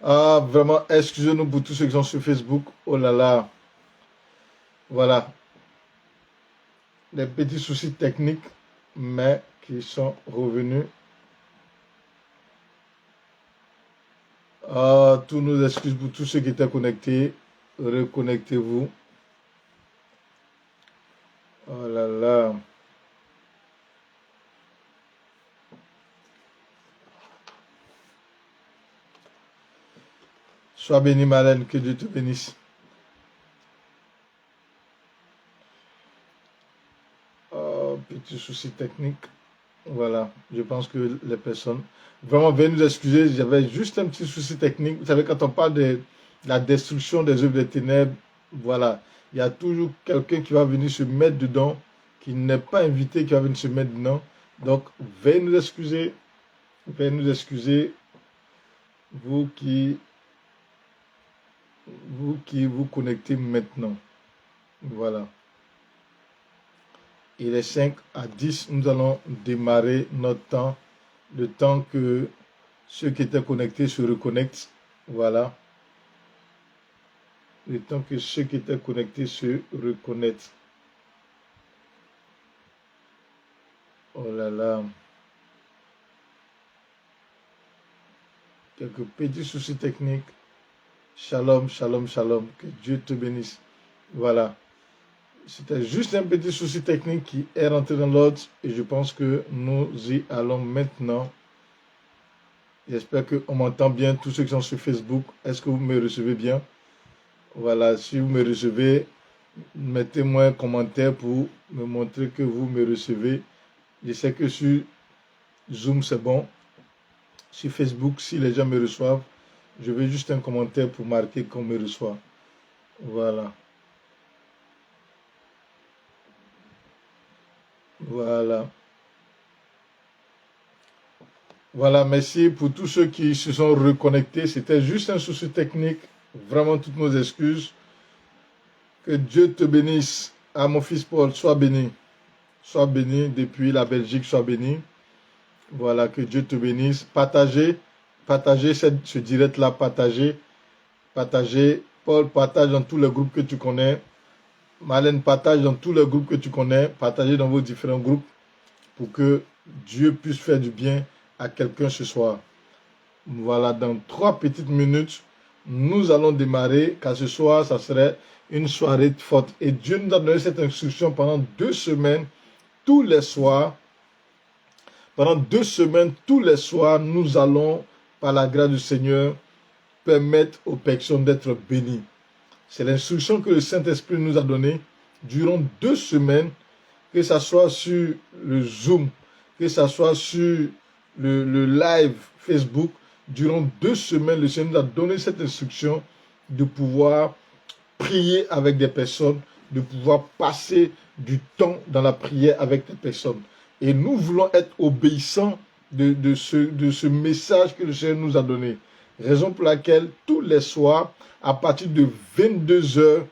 Ah, vraiment, excusez-nous pour tous ceux qui sont sur Facebook. Oh là là, voilà, des petits soucis techniques, mais qui sont revenus. Ah, tous nos excuses pour tous ceux qui étaient connectés. Reconnectez-vous. Oh là là. Sois béni, Marlène, que Dieu te bénisse. Oh, petit souci technique. Voilà, je pense que les personnes. Vraiment, veuillez nous excuser, j'avais juste un petit souci technique. Vous savez, quand on parle de la destruction des œuvres des ténèbres, voilà, il y a toujours quelqu'un qui va venir se mettre dedans, qui n'est pas invité, qui va venir se mettre dedans. Donc, veuillez nous excuser, veuillez nous excuser, vous qui vous connectez maintenant. Voilà. Il est 5 à 10, nous allons démarrer notre temps, le temps que ceux qui étaient connectés se reconnectent. Voilà. Le temps que ceux qui étaient connectés se reconnectent. Oh là là. Quelques petits soucis techniques. Shalom, shalom, shalom. Que Dieu te bénisse. Voilà. C'était juste un petit souci technique qui est rentré dans l'ordre et je pense que nous y allons maintenant. J'espère qu'on m'entend bien, tous ceux qui sont sur Facebook. Est-ce que vous me recevez bien? Voilà, si vous me recevez, mettez-moi un commentaire pour me montrer que vous me recevez. Je sais que sur Zoom, c'est bon. Sur Facebook, si les gens me reçoivent, je veux juste un commentaire pour marquer qu'on me reçoit. Voilà. Voilà. Voilà, merci pour tous ceux qui se sont reconnectés. C'était juste un souci technique. Vraiment toutes nos excuses. Que Dieu te bénisse. À mon fils Paul, sois béni. Sois béni depuis la Belgique, sois béni. Voilà, que Dieu te bénisse. Partagez ce direct-là, partagez. Paul, partage dans tous les groupes que tu connais. Marlène, partage dans tous les groupes que tu connais. Partagez dans vos différents groupes pour que Dieu puisse faire du bien à quelqu'un ce soir. Voilà, dans 3 petites minutes, nous allons démarrer, car ce soir, ça serait une soirée forte. Et Dieu nous a donné cette instruction pendant 2 semaines, tous les soirs. Pendant 2 semaines, tous les soirs, nous allons, par la grâce du Seigneur, permettre aux personnes d'être bénies. C'est l'instruction que le Saint-Esprit nous a donnée durant 2 semaines, que ce soit sur le Zoom, que ce soit sur le live Facebook. Durant 2 semaines, le Seigneur nous a donné cette instruction de pouvoir prier avec des personnes, de pouvoir passer du temps dans la prière avec des personnes. Et nous voulons être obéissants de ce message que le Seigneur nous a donné. Raison pour laquelle tous les soirs, à partir de 22 heures,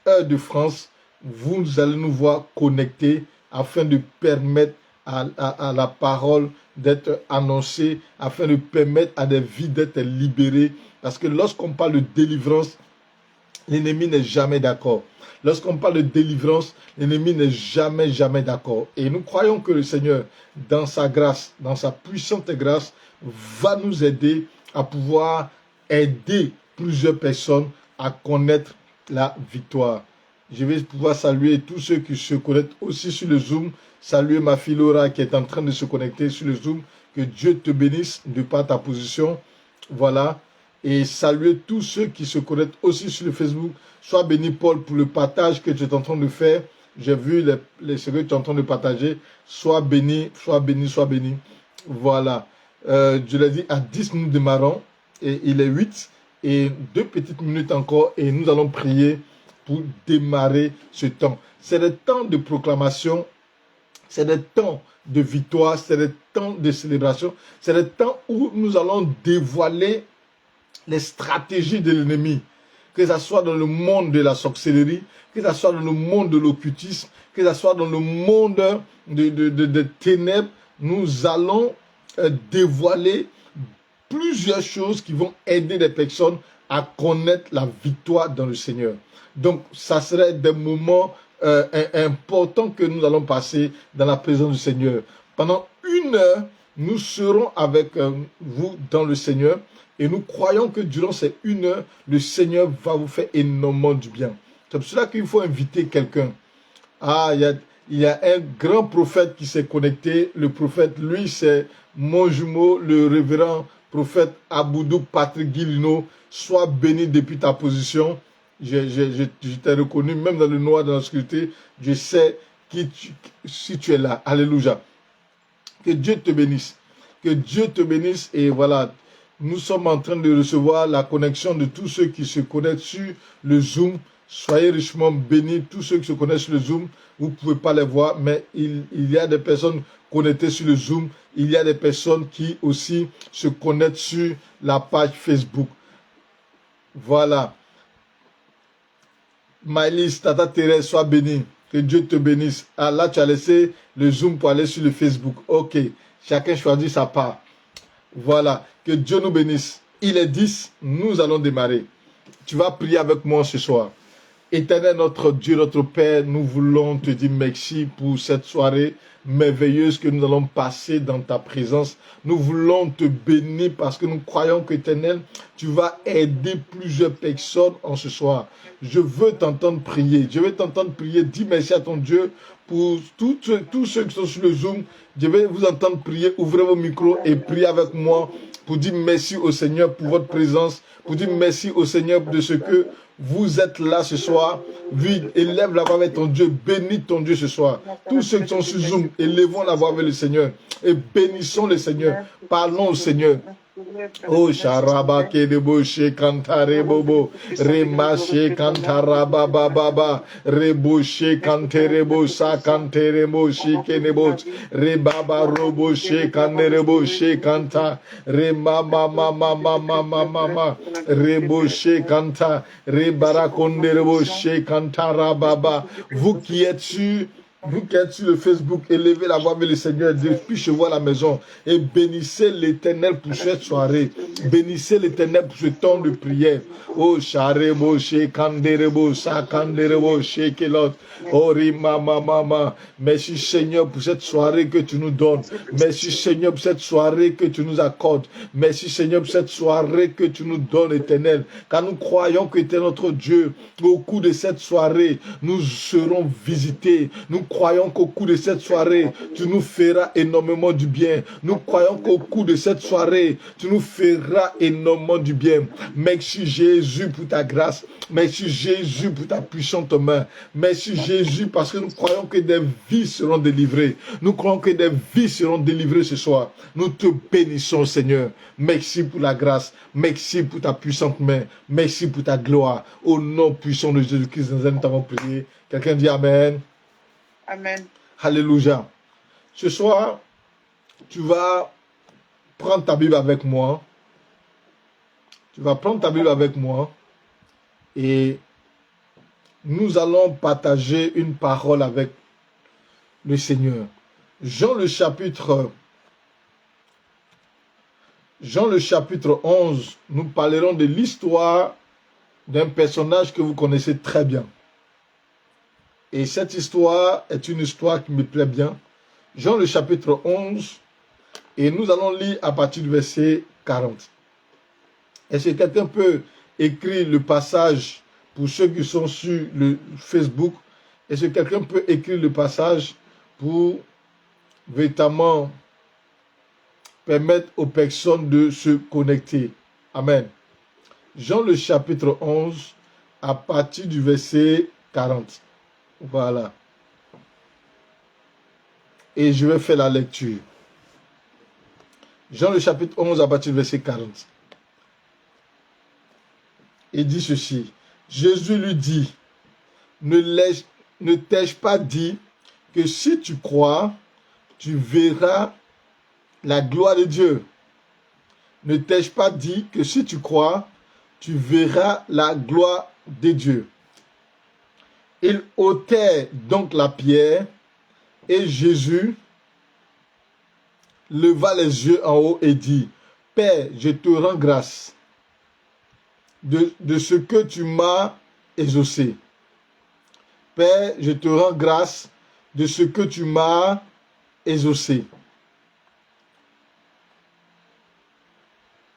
heure de France, vous allez nous voir connectés afin de permettre à la parole d'être annoncée, afin de permettre à des vies d'être libérées. Parce que lorsqu'on parle de délivrance, l'ennemi n'est jamais d'accord. Lorsqu'on parle de délivrance, l'ennemi n'est jamais, jamais d'accord. Et nous croyons que le Seigneur, dans sa grâce, dans sa puissante grâce, va nous aider à pouvoir aider plusieurs personnes à connaître la victoire. Je vais pouvoir saluer tous ceux qui se connectent aussi sur le Zoom. Saluer ma fille Laura qui est en train de se connecter sur le Zoom. Que Dieu te bénisse de par ta position. Voilà. Et saluer tous ceux qui se connectent aussi sur le Facebook. Sois béni, Paul, pour le partage que tu es en train de faire. J'ai vu ce que tu es en train de partager. Sois béni, sois béni, sois béni. Voilà. Je l'ai dit, à 10 nous démarrons. Et il est 8. Et 2 petites minutes encore. Et nous allons prier pour démarrer ce temps. C'est le temps de proclamation. C'est le temps de victoire. C'est le temps de célébration. C'est le temps où nous allons dévoiler les stratégies de l'ennemi, que ce soit dans le monde de la sorcellerie, que ce soit dans le monde de l'occultisme, que ce soit dans le monde des ténèbres, nous allons dévoiler plusieurs choses qui vont aider les personnes à connaître la victoire dans le Seigneur. Donc, ça serait des moments importants que nous allons passer dans la présence du Seigneur. Pendant 1 heure, nous serons avec vous dans le Seigneur et nous croyons que durant ces 1 heure, le Seigneur va vous faire énormément du bien. C'est pour cela qu'il faut inviter quelqu'un. Ah, il y a un grand prophète qui s'est connecté. Le prophète, lui, c'est mon jumeau, le révérend prophète Aboudou Patrick Guilino. Sois béni depuis ta position. Je t'ai reconnu, même dans le noir, dans l'obscurité. Je sais si tu es là. Alléluia. Que Dieu te bénisse. Que Dieu te bénisse. Et voilà, nous sommes en train de recevoir la connexion de tous ceux qui se connectent sur le Zoom. Soyez richement bénis, tous ceux qui se connaissent sur le Zoom. Vous ne pouvez pas les voir, mais il y a des personnes connectées sur le Zoom. Il y a des personnes qui aussi se connectent sur la page Facebook. Voilà. Maëlys, Tata Thérèse, sois bénie. Que Dieu te bénisse. Ah, là, tu as laissé le Zoom pour aller sur le Facebook. Ok. Chacun choisit sa part. Voilà. Que Dieu nous bénisse. Il est 10. Nous allons démarrer. Tu vas prier avec moi ce soir. Éternel notre Dieu, notre Père, nous voulons te dire merci pour cette soirée merveilleuse que nous allons passer dans ta présence. Nous voulons te bénir parce que nous croyons qu'Éternel, tu vas aider plusieurs personnes en ce soir. Je veux t'entendre prier. Je vais t'entendre prier. Dis merci à ton Dieu pour tous ceux qui sont sur le Zoom. Je vais vous entendre prier. Ouvrez vos micros et priez avec moi pour dire merci au Seigneur pour votre présence, pour dire merci au Seigneur de ce que vous êtes là ce soir. Oui, élève la voix avec ton Dieu, bénis ton Dieu ce soir. Tous ceux qui sont sur Zoom, élevons la voix avec le Seigneur et bénissons le Seigneur. Parlons au Seigneur. Oh Sharaba Kedebo She Kantare Bobo Remashe Kantaraba Baba Rebo She Kanterebo Sa Kanterebo She Kenebo Rebaba Robo She Kanerebo She Kanta Remama Mama Mama Mama Rebo She Kanta Rebara Konderebo She Kantara Baba. Vous qui êtes sur le Facebook, élevez la voix avec le Seigneur depuis chez vous à la maison et bénissez l'Éternel pour cette soirée. Bénissez l'Éternel pour ce temps de prière. Oh, Charebo, Shekanderebo, Sakanderebo, Shekelot, Orima, Mama. Merci Seigneur pour cette soirée que tu nous donnes. Merci Seigneur pour cette soirée que tu nous accordes. Merci Seigneur pour cette soirée que tu nous donnes, Éternel. Car nous croyons que tu es notre Dieu. Au cours de cette soirée, nous serons visités. Nous croyons qu'au cours de cette soirée, tu nous feras énormément du bien. Nous croyons qu'au cours de cette soirée, tu nous feras énormément du bien. Merci Jésus pour ta grâce. Merci Jésus pour ta puissante main. Merci Jésus parce que nous croyons que des vies seront délivrées. Nous croyons que des vies seront délivrées ce soir. Nous te bénissons Seigneur. Merci pour la grâce. Merci pour ta puissante main. Merci pour ta gloire. Au nom puissant de Jésus-Christ, nous avons prié. Quelqu'un dit Amen. Amen. Alléluia. Ce soir, tu vas prendre ta Bible avec moi. Tu vas prendre ta Bible avec moi. Et nous allons partager une parole avec le Seigneur. Jean le chapitre 11, nous parlerons de l'histoire d'un personnage que vous connaissez très bien. Et cette histoire est une histoire qui me plaît bien. Jean le chapitre 11, et nous allons lire à partir du verset 40. Est-ce que quelqu'un peut écrire le passage pour ceux qui sont sur le Facebook? Est-ce que quelqu'un peut écrire le passage pour véritablement permettre aux personnes de se connecter? Amen. Jean le chapitre 11, à partir du verset 40. Voilà. Et je vais faire la lecture. Jean le chapitre 11 à partir du verset 40. Il dit ceci. Jésus lui dit, ne t'ai-je pas dit que si tu crois, tu verras la gloire de Dieu? Ne t'ai-je pas dit que si tu crois, tu verras la gloire de Dieu? Il ôtait donc la pierre et Jésus leva les yeux en haut et dit, Père, je te rends grâce de ce que tu m'as exaucé. Père, je te rends grâce de ce que tu m'as exaucé.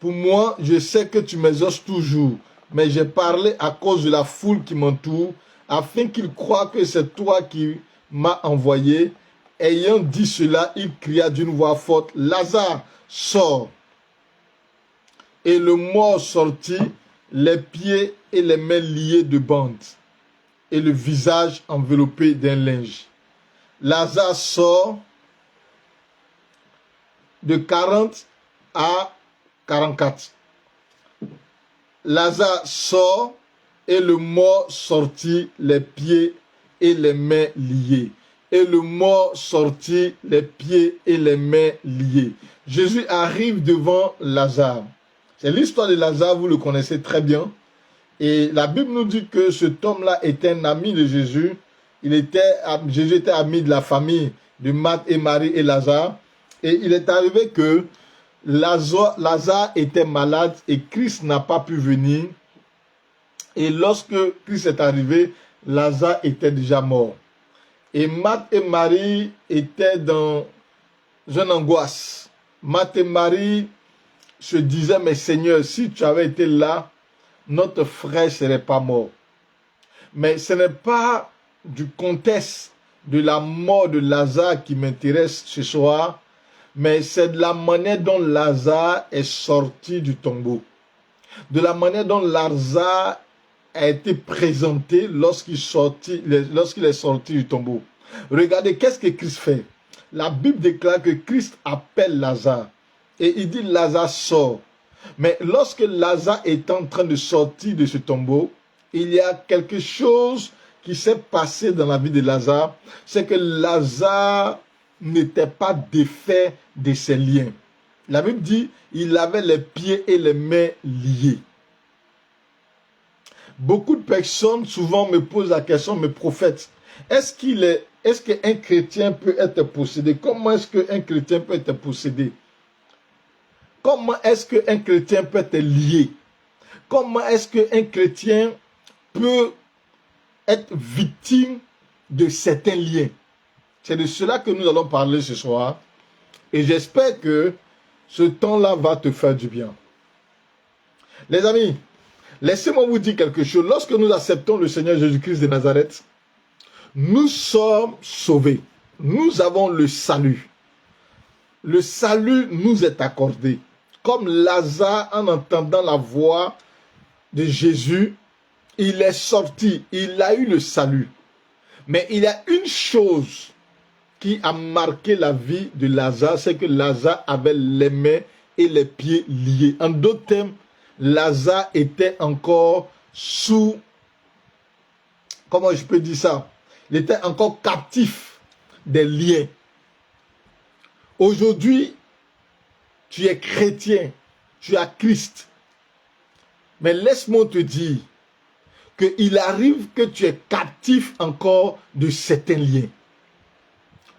Pour moi, je sais que tu m'exauces toujours, mais j'ai parlé à cause de la foule qui m'entoure, afin qu'ils croient que c'est toi qui m'as envoyé. Ayant dit cela, il cria d'une voix forte, Lazare, sors. Et le mort sortit, les pieds et les mains liés de bandes, et le visage enveloppé d'un linge. Lazare sort de 40 à 44. Lazare sort et le mort sortit, les pieds et les mains liés. Et le mort sortit, les pieds et les mains liés. Jésus arrive devant Lazare. C'est l'histoire de Lazare, vous le connaissez très bien. Et la Bible nous dit que cet homme-là était un ami de Jésus. Jésus était ami de la famille de Marthe et Marie et Lazare. Et il est arrivé que Lazare était malade et Christ n'a pas pu venir. Et lorsque Christ est arrivé, Lazare était déjà mort. Et Marthe et Marie étaient dans une angoisse. Marthe et Marie se disaient, mais Seigneur, si tu avais été là, notre frère ne serait pas mort. Mais ce n'est pas du contexte de la mort de Lazare qui m'intéresse ce soir, mais c'est de la manière dont Lazare est sorti du tombeau. De la manière dont Lazare a été présenté lorsqu'il est sorti du tombeau. Regardez, qu'est-ce que Christ fait? La Bible déclare que Christ appelle Lazare et il dit Lazare sort. Mais lorsque Lazare est en train de sortir de ce tombeau, il y a quelque chose qui s'est passé dans la vie de Lazare, c'est que Lazare n'était pas défait de ses liens. La Bible dit il avait les pieds et les mains liés. Beaucoup de personnes souvent me posent la question, mes prophètes, est-ce qu'un chrétien peut être possédé? Comment est-ce qu'un chrétien peut être possédé? Comment est-ce qu'un chrétien peut être lié? Comment est-ce qu'un chrétien peut être victime de certains liens? C'est de cela que nous allons parler ce soir. Et j'espère que ce temps-là va te faire du bien. Les amis, laissez-moi vous dire quelque chose. Lorsque nous acceptons le Seigneur Jésus-Christ de Nazareth, nous sommes sauvés. Nous avons le salut. Le salut nous est accordé. Comme Lazare, en entendant la voix de Jésus, il est sorti. Il a eu le salut. Mais il y a une chose qui a marqué la vie de Lazare, c'est que Lazare avait les mains et les pieds liés. En d'autres termes, Lazare était encore sous, comment je peux dire ça? Il était encore captif des liens. Aujourd'hui, tu es chrétien, tu as Christ. Mais laisse-moi te dire qu'il arrive que tu es captif encore de certains liens.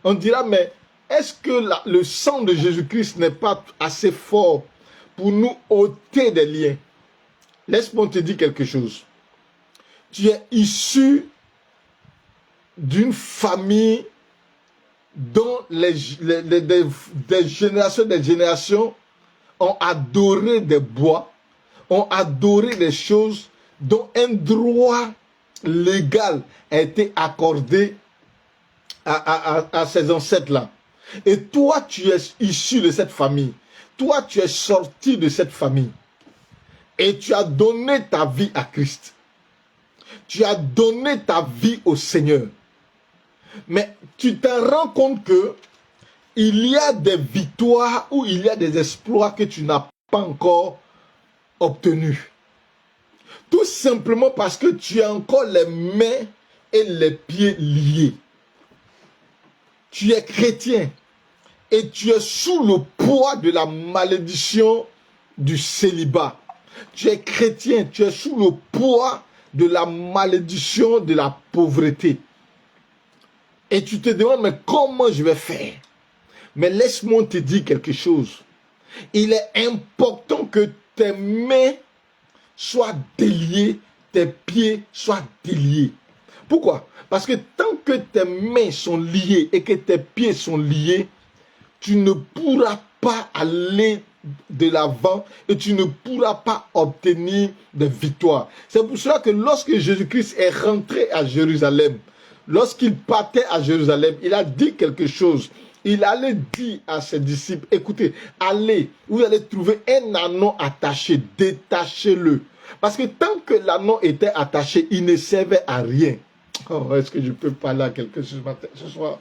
On dira, mais est-ce que le sang de Jésus-Christ n'est pas assez fort pour nous ôter des liens? Laisse-moi te dire quelque chose. Tu es issu d'une famille dont des générations ont adoré des bois, ont adoré des choses dont un droit légal a été accordé à ces ancêtres-là. Et toi, tu es issu de cette famille. Toi, tu es sorti de cette famille. Et tu as donné ta vie à Christ. Tu as donné ta vie au Seigneur. Mais tu te rends compte que il y a des victoires ou il y a des exploits que tu n'as pas encore obtenus. Tout simplement parce que tu as encore les mains et les pieds liés. Tu es chrétien et tu es sous le poids de la malédiction du célibat. Tu es chrétien, tu es sous le poids de la malédiction de la pauvreté. Et tu te demandes, mais comment je vais faire? Mais laisse-moi te dire quelque chose. Il est important que tes mains soient déliées, tes pieds soient déliés. Pourquoi? Parce que tant que tes mains sont liées et que tes pieds sont liés, tu ne pourras pas aller de l'avant et tu ne pourras pas obtenir de victoire. C'est pour cela que lorsque Jésus-Christ est rentré à Jérusalem, lorsqu'il partait à Jérusalem, il a dit quelque chose. Il allait dire à ses disciples, écoutez, allez, vous allez trouver un anon attaché, détachez-le. Parce que tant que l'anon était attaché, il ne servait à rien. Oh, est-ce que je peux parler à quelqu'un ce soir?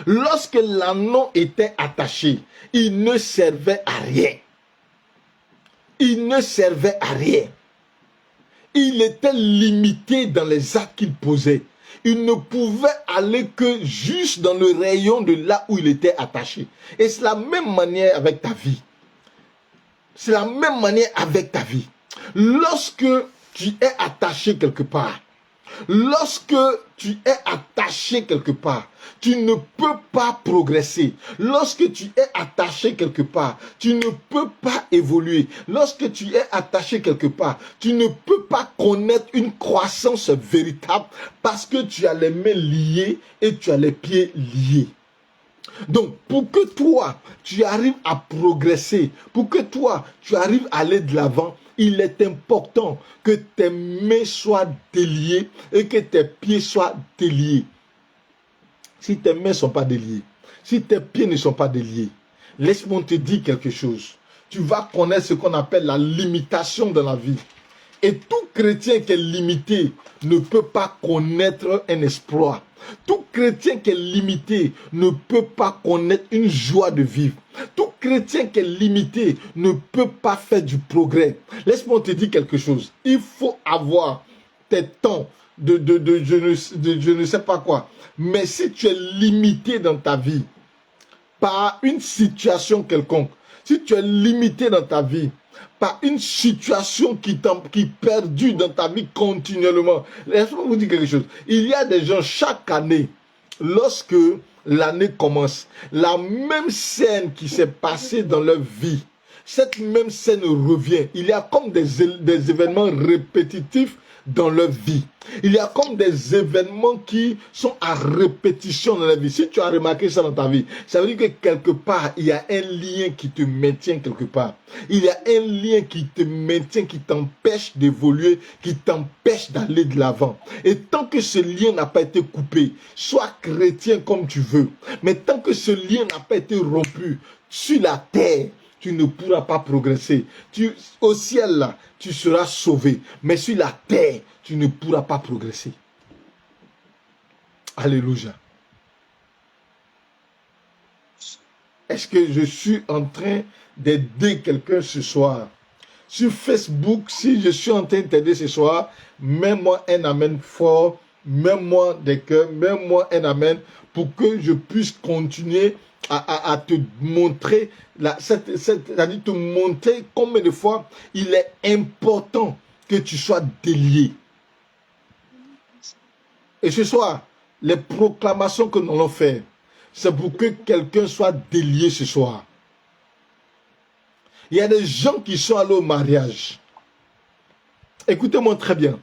Lorsque l'anon était attaché, il ne servait à rien. Il ne servait à rien. Il était limité dans les actes qu'il posait. Il ne pouvait aller que juste dans le rayon de là où il était attaché. Et c'est la même manière avec ta vie. C'est la même manière avec ta vie. Lorsque tu es attaché quelque part, lorsque tu es attaché quelque part, tu ne peux pas progresser. Lorsque tu es attaché quelque part, tu ne peux pas évoluer. Lorsque tu es attaché quelque part, tu ne peux pas connaître une croissance véritable parce que tu as les mains liées et tu as les pieds liés. Donc, pour que toi, tu arrives à progresser, pour que toi, tu arrives à aller de l'avant, il est important que tes mains soient déliées et que tes pieds soient déliés. Si tes mains ne sont pas déliées, si tes pieds ne sont pas déliés, laisse-moi te dire quelque chose. Tu vas connaître ce qu'on appelle la limitation dans la vie. Et tout chrétien qui est limité ne peut pas connaître un exploit. Tout chrétien qui est limité ne peut pas connaître une joie de vivre. Tout chrétien qui est limité ne peut pas faire du progrès. Laisse-moi te dire quelque chose. Il faut avoir tes temps de je ne sais pas quoi. Mais si tu es limité dans ta vie par une situation quelconque, si tu es limité dans ta vie par une situation qui perdure dans ta vie continuellement. Laissez-moi vous dire quelque chose. Il y a des gens, chaque année, lorsque l'année commence, la même scène qui s'est passée dans leur vie, cette même scène revient. Il y a comme des événements répétitifs dans leur vie. Il y a comme des événements qui sont à répétition dans la vie. Si tu as remarqué ça dans ta vie, ça veut dire que quelque part, il y a un lien qui te maintient quelque part. Il y a un lien qui te maintient, qui t'empêche d'évoluer, qui t'empêche d'aller de l'avant. Et tant que ce lien n'a pas été coupé, sois chrétien comme tu veux, mais tant que ce lien n'a pas été rompu sur la terre, tu ne pourras pas progresser. Au ciel, là, tu seras sauvé. Mais sur la terre, tu ne pourras pas progresser. Alléluia. Est-ce que je suis en train d'aider quelqu'un ce soir? Sur Facebook, si je suis en train de t'aider ce soir, mets-moi un amen fort, mets-moi des cœurs, mets-moi un amen pour que je puisse continuer à te montrer, c'est-à-dire te montrer combien de fois il est important que tu sois délié. Et ce soir, les proclamations que nous allons faire, c'est pour que quelqu'un soit délié ce soir. Il y a des gens qui sont allés au mariage. Écoutez-moi très bien.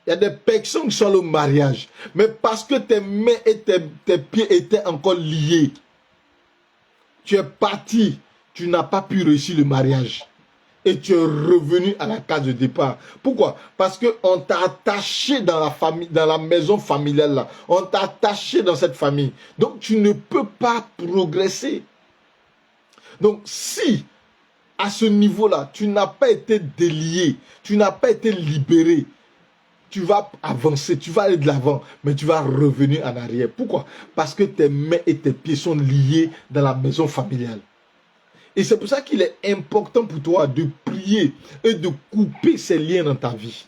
Il y a des personnes qui sont allées au mariage. Mais parce que tes mains et tes pieds étaient encore liés, tu es parti, tu n'as pas pu réussir le mariage. Et tu es revenu à la case de départ. Pourquoi? Parce qu'on t'a attaché dans la famille, dans la maison familiale là. On t'a attaché dans cette famille. Donc tu ne peux pas progresser. Donc si à ce niveau-là, tu n'as pas été délié, tu n'as pas été libéré, tu vas avancer, tu vas aller de l'avant, mais tu vas revenir en arrière. Pourquoi? Parce que tes mains et tes pieds sont liés dans la maison familiale. Et c'est pour ça qu'il est important pour toi de prier et de couper ces liens dans ta vie.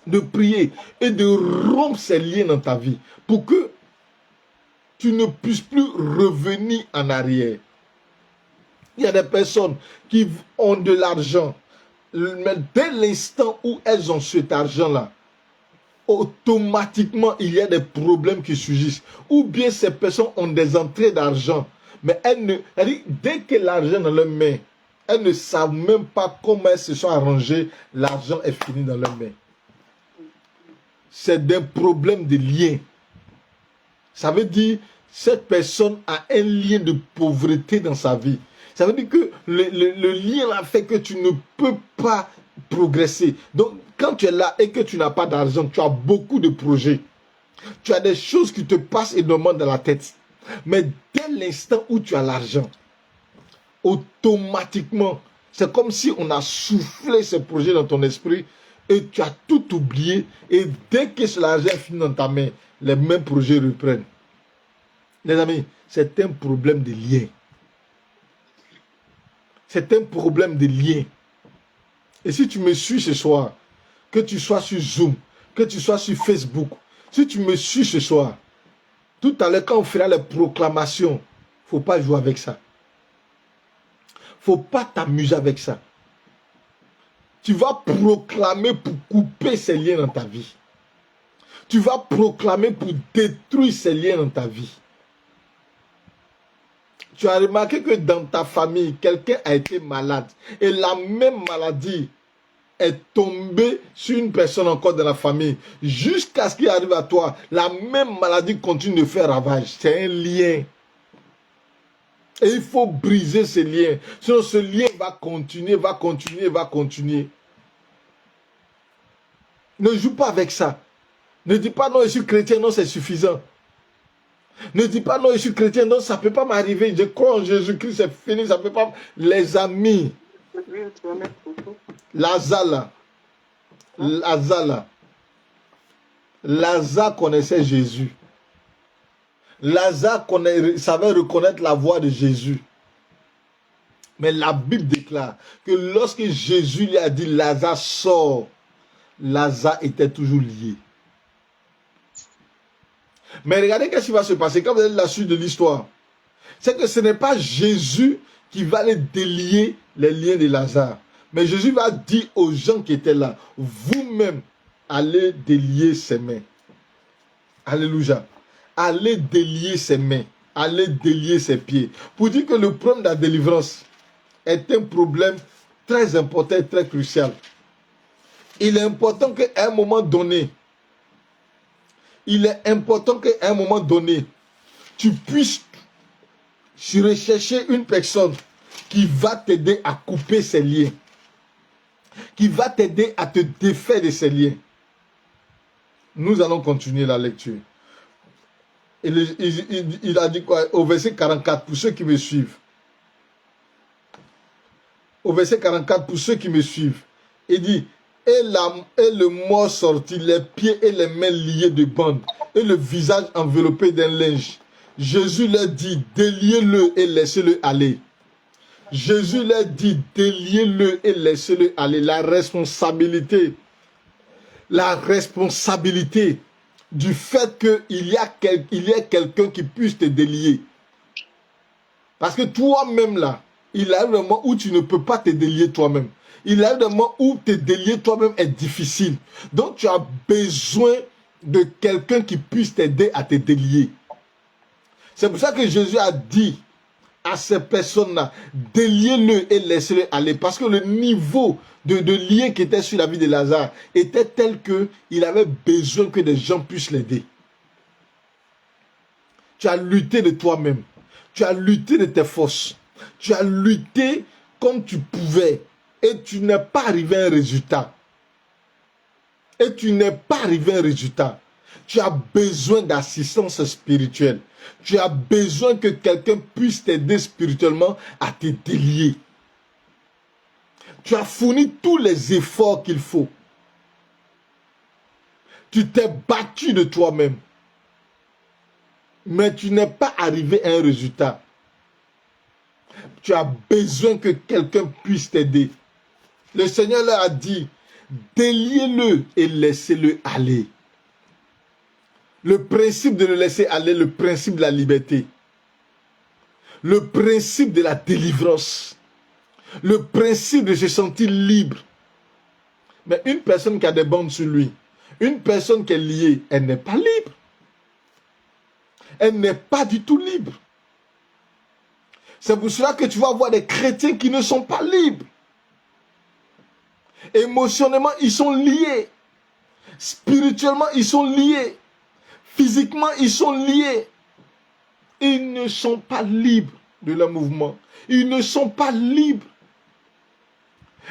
De prier et de rompre ces liens dans ta vie pour que tu ne puisses plus revenir en arrière. Il y a des personnes qui ont de l'argent, mais dès l'instant où elles ont cet argent-là, automatiquement, il y a des problèmes qui surgissent. Ou bien ces personnes ont des entrées d'argent, Mais elle dit, dès que l'argent est dans leurs mains, elles ne savent même pas comment elles se sont arrangées. L'argent est fini dans leurs mains. C'est des problèmes de lien. Ça veut dire, cette personne a un lien de pauvreté dans sa vie. Ça veut dire que le lien a fait que tu ne peux pas progresser. Donc, quand tu es là et que tu n'as pas d'argent, tu as beaucoup de projets. Tu as des choses qui te passent énormément dans la tête. Mais dès l'instant où tu as l'argent, automatiquement, c'est comme si on a soufflé ce projet dans ton esprit et tu as tout oublié. Et dès que l'argent est fini dans ta main, les mêmes projets reprennent. Les amis, c'est un problème de lien. C'est un problème de lien. Et si tu me suis ce soir, que tu sois sur Zoom, que tu sois sur Facebook, si tu me suis ce soir, tout à l'heure quand on fera les proclamations, il ne faut pas jouer avec ça. Il ne faut pas t'amuser avec ça. Tu vas proclamer pour couper ces liens dans ta vie. Tu vas proclamer pour détruire ces liens dans ta vie. Tu as remarqué que dans ta famille, quelqu'un a été malade. Et la même maladie est tombée sur une personne encore dans la famille. Jusqu'à ce qu'il arrive à toi, la même maladie continue de faire ravage. C'est un lien. Et il faut briser ce lien. Sinon ce lien va continuer, va continuer, va continuer. Ne joue pas avec ça. Ne dis pas non, je suis chrétien, non, c'est suffisant. Ne dis pas non, je suis chrétien, non, ça ne peut pas m'arriver. Je crois en Jésus-Christ, c'est fini, ça ne peut pas. Les amis, Lazare connaissait Jésus. Lazare savait reconnaître la voix de Jésus. Mais la Bible déclare que lorsque Jésus lui a dit Lazare sort, Lazare était toujours lié. Mais regardez qu'est-ce qui va se passer quand vous avez la suite de l'histoire. C'est que ce n'est pas Jésus qui va les délier les liens de Lazare. Mais Jésus va dire aux gens qui étaient là, vous-même, allez délier ses mains. Alléluia. Allez délier ses mains. Allez délier ses pieds. Pour dire que le problème de la délivrance est un problème très important et très crucial. Il est important qu'à un moment donné, tu puisses rechercher une personne qui va t'aider à couper ces liens, qui va t'aider à te défaire de ces liens. Nous allons continuer la lecture. Il a dit quoi? Au verset 44, pour ceux qui me suivent. Au verset 44, pour ceux qui me suivent, il dit, et le mort sortit, les pieds et les mains liés de bandes, et le visage enveloppé d'un linge. Jésus leur dit, déliez-le et laissez-le aller. Jésus leur dit, déliez-le et laissez-le aller. La responsabilité du fait qu'il y a quelqu'un qui puisse te délier. Parce que toi-même là, il y a un moment où tu ne peux pas te délier toi-même. Il y a un moment où te délier toi-même est difficile. Donc tu as besoin de quelqu'un qui puisse t'aider à te délier. C'est pour ça que Jésus a dit à ces personnes-là, déliez-le et laissez-le aller. Parce que le niveau de lien qui était sur la vie de Lazare était tel qu'il avait besoin que des gens puissent l'aider. Tu as lutté de toi-même. Tu as lutté de tes forces. Tu as lutté comme tu pouvais. Et tu n'es pas arrivé à un résultat. Tu as besoin d'assistance spirituelle. Tu as besoin que quelqu'un puisse t'aider spirituellement à te délier. Tu as fourni tous les efforts qu'il faut. Tu t'es battu de toi-même. Mais tu n'es pas arrivé à un résultat. Tu as besoin que quelqu'un puisse t'aider. Le Seigneur leur a dit, déliez-le et laissez-le aller. Le principe de le laisser aller, le principe de la liberté. Le principe de la délivrance. Le principe de se sentir libre. Mais une personne qui a des bandes sur lui, une personne qui est liée, elle n'est pas libre. Elle n'est pas du tout libre. C'est pour cela que tu vas voir des chrétiens qui ne sont pas libres. Émotionnellement, ils sont liés. Spirituellement, ils sont liés. Physiquement, ils sont liés. Ils ne sont pas libres de leur mouvement. Ils ne sont pas libres.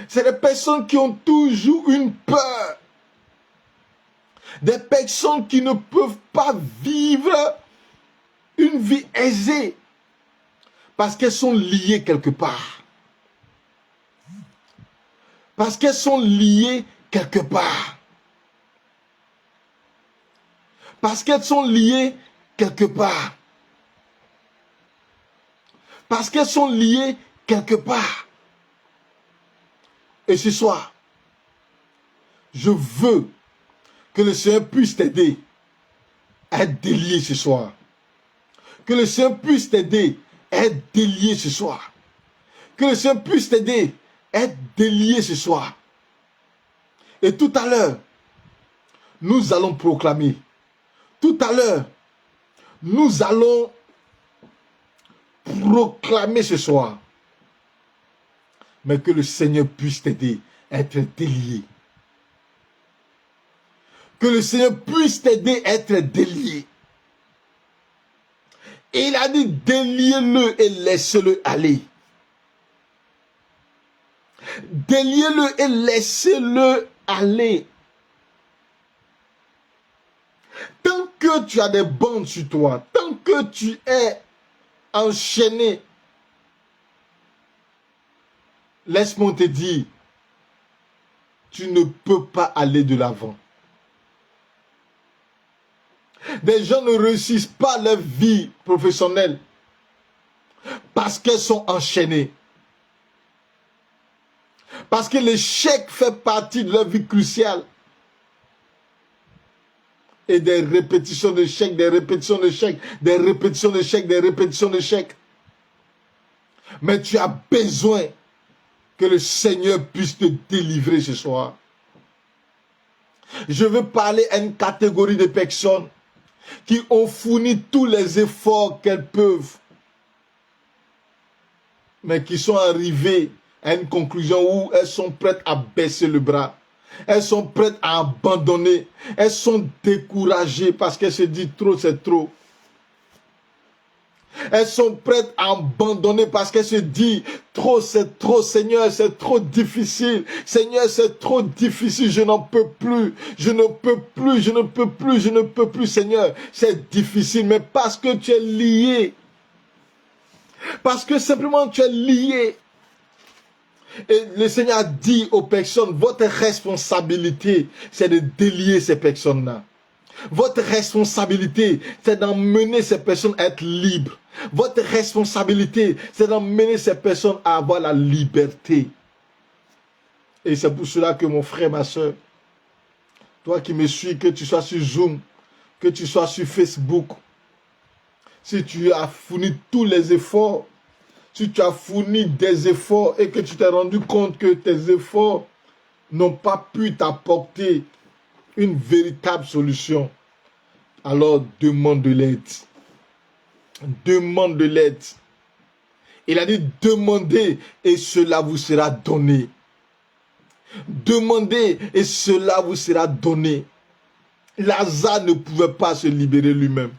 C'est des personnes qui ont toujours une peur. Des personnes qui ne peuvent pas vivre une vie aisée. Parce qu'elles sont liées quelque part. Parce qu'elles sont liées quelque part. Parce qu'elles sont liées quelque part. Parce qu'elles sont liées quelque part. Et ce soir, je veux que le Seigneur puisse t'aider à être délié ce soir. Que le Seigneur puisse t'aider à être délié ce soir. Que le Seigneur puisse t'aider à être délié ce soir. Et tout à l'heure, nous allons proclamer. Tout à l'heure, nous allons proclamer ce soir. Mais que le Seigneur puisse t'aider à être délié. Que le Seigneur puisse t'aider à être délié. Et il a dit, déliez-le et laissez-le aller. Déliez-le et laissez-le aller. Tant que tu as des bandes sur toi, tant que tu es enchaîné, laisse-moi te dire, tu ne peux pas aller de l'avant. Des gens ne réussissent pas leur vie professionnelle parce qu'elles sont enchaînées. Parce que l'échec fait partie de leur vie cruciale. Et des répétitions d'échecs, des répétitions d'échecs, des répétitions d'échecs, des répétitions d'échecs. Mais tu as besoin que le Seigneur puisse te délivrer ce soir. Je veux parler à une catégorie de personnes qui ont fourni tous les efforts qu'elles peuvent, mais qui sont arrivées à une conclusion où elles sont prêtes à baisser le bras. Elles sont prêtes à abandonner. Elles sont découragées parce qu'elles se disent trop, c'est trop. Elles sont prêtes à abandonner parce qu'elles se disent trop, c'est trop, Seigneur, c'est trop difficile. Seigneur, c'est trop difficile, je n'en peux plus. Je ne peux plus, je ne peux plus, je ne peux plus, Seigneur. C'est difficile, mais parce que tu es lié. Parce que simplement tu es lié. Et le Seigneur dit aux personnes, votre responsabilité, c'est de délier ces personnes-là. Votre responsabilité, c'est d'emmener ces personnes à être libres. Votre responsabilité, c'est d'emmener ces personnes à avoir la liberté. Et c'est pour cela que mon frère, ma soeur, toi qui me suis, que tu sois sur Zoom, que tu sois sur Facebook, si tu as fourni tous les efforts, si tu as fourni des efforts et que tu t'es rendu compte que tes efforts n'ont pas pu t'apporter une véritable solution, alors demande de l'aide. Demande de l'aide. Il a dit demandez et cela vous sera donné. Demandez et cela vous sera donné. Lazare ne pouvait pas se libérer lui-même.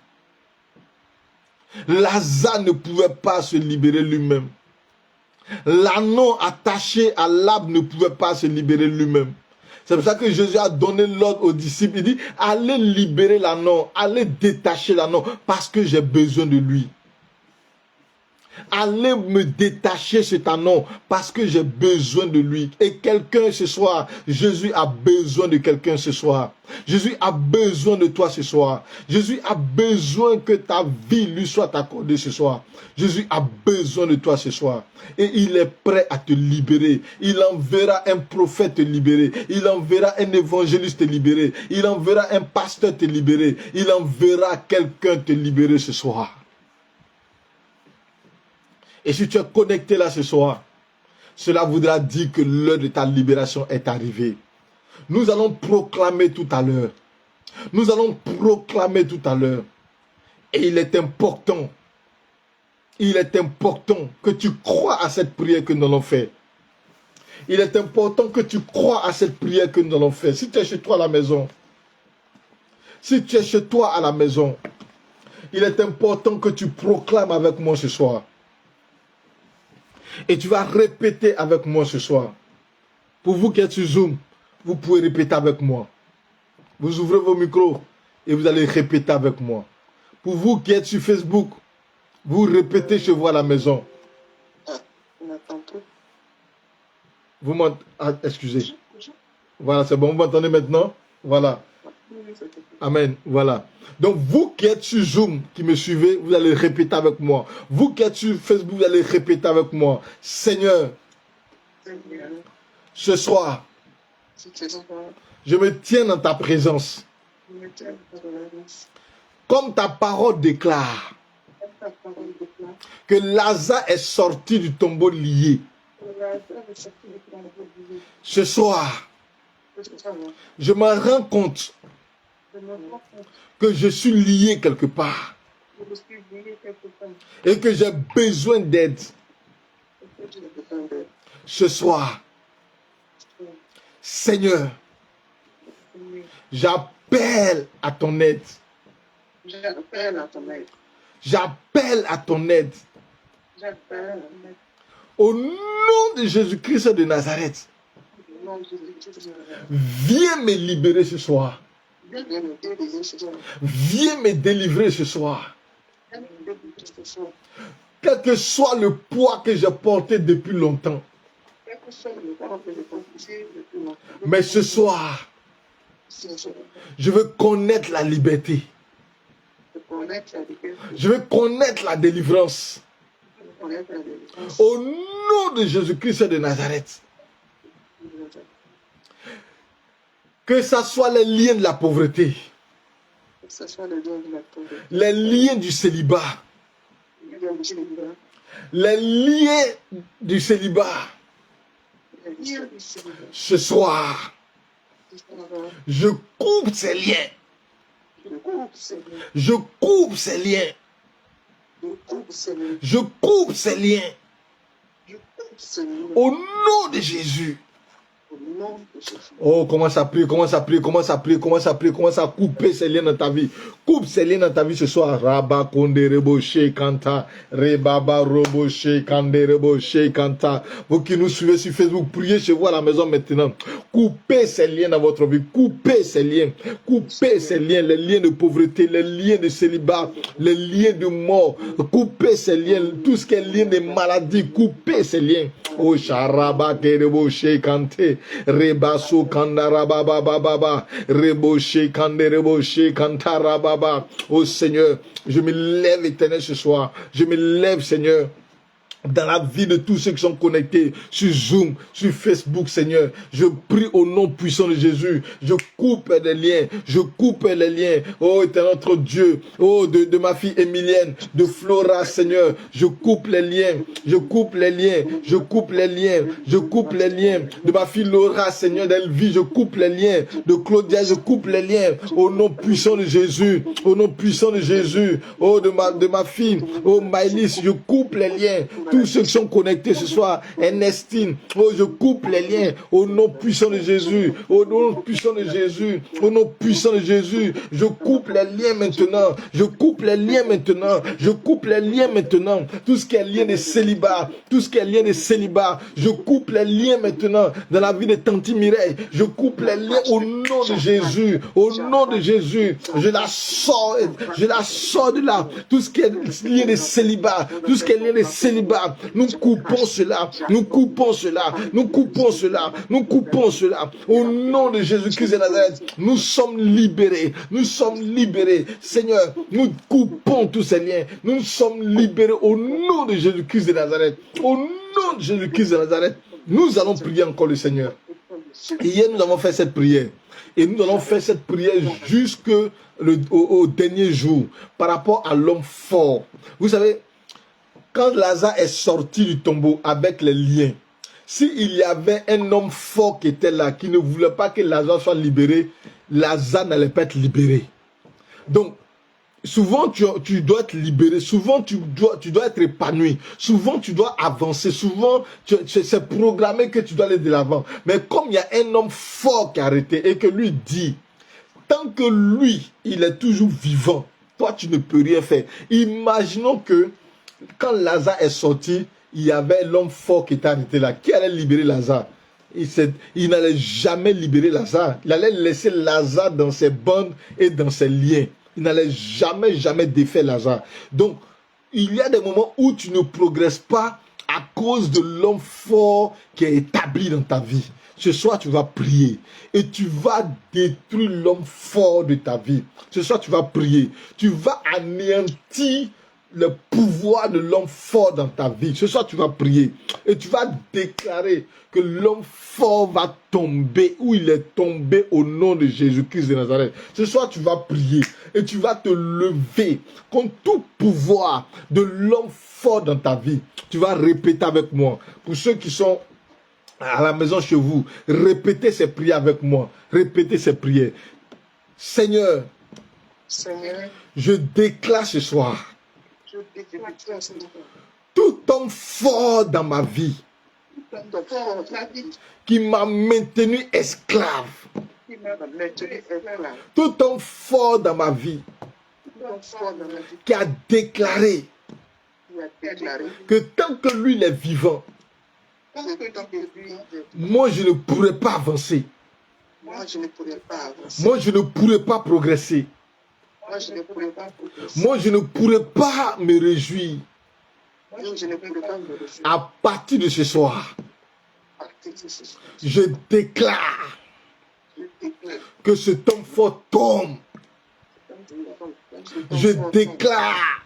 Lazare ne pouvait pas se libérer lui-même. L'anneau attaché à l'arbre ne pouvait pas se libérer lui-même. C'est pour ça que Jésus a donné l'ordre aux disciples. Il dit, allez libérer l'anneau, allez détacher l'anneau, parce que j'ai besoin de lui. Allez me détacher cet anneau, parce que j'ai besoin de lui. Et quelqu'un ce soir, Jésus a besoin de quelqu'un ce soir. Jésus a besoin de toi ce soir. Jésus a besoin que ta vie lui soit accordée ce soir. Jésus a besoin de toi ce soir. Et il est prêt à te libérer. Il enverra un prophète te libérer. Il enverra un évangéliste te libérer. Il enverra un pasteur te libérer. Il enverra quelqu'un te libérer ce soir. Et si tu es connecté là ce soir, cela voudra dire que l'heure de ta libération est arrivée. Nous allons proclamer tout à l'heure. Nous allons proclamer tout à l'heure. Et il est important il est important que tu crois à cette prière que nous allons faire. Il est important que tu crois à cette prière que nous allons faire. Si tu es chez toi à la maison, si tu es chez toi à la maison, il est important que tu proclames avec moi ce soir. Et tu vas répéter avec moi ce soir. Pour vous qui êtes sur Zoom, vous pouvez répéter avec moi. Vous ouvrez vos micros et vous allez répéter avec moi. Pour vous qui êtes sur Facebook, vous répétez chez vous à la maison. Vous m'entendez? Ah, excusez. Voilà, c'est bon. Vous m'entendez maintenant? Voilà. Amen. Voilà. Donc, vous qui êtes sur Zoom, qui me suivez, vous allez répéter avec moi. Vous qui êtes sur Facebook, vous allez répéter avec moi. Seigneur, ce soir, je me tiens dans ta présence. Comme ta parole déclare que Lazare est sorti du tombeau lié. Ce soir, je me rends compte que je suis lié quelque part et que j'ai besoin d'aide. Ce soir, Seigneur, j'appelle à ton aide. J'appelle à ton aide. Au nom de Jésus-Christ de Nazareth, viens me libérer ce soir. Viens me délivrer ce soir. Quel que soit le poids que j'ai porté depuis longtemps. Mais ce soir, je veux connaître la liberté. Je veux connaître la délivrance. Au nom de Jésus-Christ de Nazareth. Que ce soit les liens de la pauvreté. Les liens du célibat. Les liens du célibat. Ce soir, je coupe ces liens. Je coupe ces liens. Je coupe ces liens. Au nom de Jésus. Oh, commence à prier, commence à prier, commence à prier, commence à prier, commence à couper ces liens dans ta vie. Coupe ces liens dans ta vie ce soir. Rabba konde reboche kanta, rebaba roboche kande reboche kanta. Vous qui nous suivez sur Facebook, priez chez vous à la maison maintenant. Coupez ces liens dans votre vie. Coupez ces liens. Coupez ces liens, les liens de pauvreté, les liens de célibat, les liens de mort. Coupez ces liens, tout ce qui est lien de maladie. Coupez ces liens. Oh, charaba reboche kante. Rebaso kandara baba baba reboshe kande reboshe kantara baba. Oh Seigneur, je me lève éternel ce soir. Je me lève Seigneur dans la vie de tous ceux qui sont connectés sur Zoom, sur Facebook, Seigneur. Je prie au nom puissant de Jésus. Je coupe les liens. Je coupe les liens. Oh, éternel notre Dieu. Oh, de ma fille Emilienne, de Flora, Seigneur. Je coupe les liens. Je coupe les liens. Je coupe les liens. Je coupe les liens. De ma fille Laura, Seigneur, d'Elvie, je coupe les liens. De Claudia, je coupe les liens. Au nom puissant de Jésus. Au nom puissant de Jésus. Oh, de ma fille. Oh, Maëlys, je coupe les liens. Tous ceux qui sont connectés ce soir, Ernestine, oh, je coupe les liens au nom puissant de Jésus, au nom puissant de Jésus, au nom puissant de Jésus, je coupe les liens maintenant, je coupe les liens maintenant, je coupe les liens maintenant, tout ce qui est lien de célibat, tout ce qui est lien de célibat, je coupe les liens maintenant dans la vie de Tanti Mireille, je coupe les liens au nom de Jésus, au nom de Jésus, je la sors de là, tout ce qui est lien de célibat, tout ce qui est lien de célibat, nous coupons cela, nous coupons cela, nous coupons cela, nous coupons cela. Au nom de Jésus-Christ de Nazareth, nous sommes libérés, nous sommes libérés. Seigneur, nous coupons tous ces liens, nous sommes libérés au nom de Jésus-Christ de Nazareth. Au nom de Jésus-Christ de Nazareth, nous allons prier encore le Seigneur. Hier, nous avons fait cette prière. Et nous allons faire cette prière jusqu'au dernier jour par rapport à l'homme fort. Vous savez, quand Lazare est sorti du tombeau avec les liens, s'il y avait un homme fort qui était là, qui ne voulait pas que Lazare soit libéré, Lazare n'allait pas être libéré. Donc, Souvent, tu dois être libéré. Souvent, tu dois être épanoui. Souvent, tu dois avancer. Souvent, c'est programmé que tu dois aller de l'avant. Mais comme il y a un homme fort qui a arrêté et que lui dit, tant que lui, il est toujours vivant, toi, tu ne peux rien faire. Imaginons que quand Lazare est sorti, il y avait l'homme fort qui était arrêté là. Qui allait libérer Lazare? Il n'allait jamais libérer Lazare. Il allait laisser Lazare dans ses bandes et dans ses liens. Il n'allait jamais défaire Lazare. Donc, il y a des moments où tu ne progresses pas à cause de l'homme fort qui est établi dans ta vie. Ce soir, tu vas prier et tu vas détruire l'homme fort de ta vie. Ce soir, tu vas prier. Tu vas anéantir le pouvoir de l'homme fort dans ta vie. Ce soir, tu vas prier et tu vas déclarer que l'homme fort va tomber où il est tombé au nom de Jésus-Christ de Nazareth. Ce soir, tu vas prier et tu vas te lever contre tout pouvoir de l'homme fort dans ta vie. Tu vas répéter avec moi. Pour ceux qui sont à la maison chez vous, répétez ces prières avec moi. Répétez ces prières. Seigneur, je déclare ce soir tout homme fort dans ma vie qui m'a maintenu esclave, tout homme fort dans ma vie qui a déclaré que tant que lui il est vivant, moi je ne pourrai pas avancer, moi je ne pourrai pas progresser, moi je ne pourrai pas me réjouir. À partir de ce soir, je déclare que cet homme fort tombe. Je déclare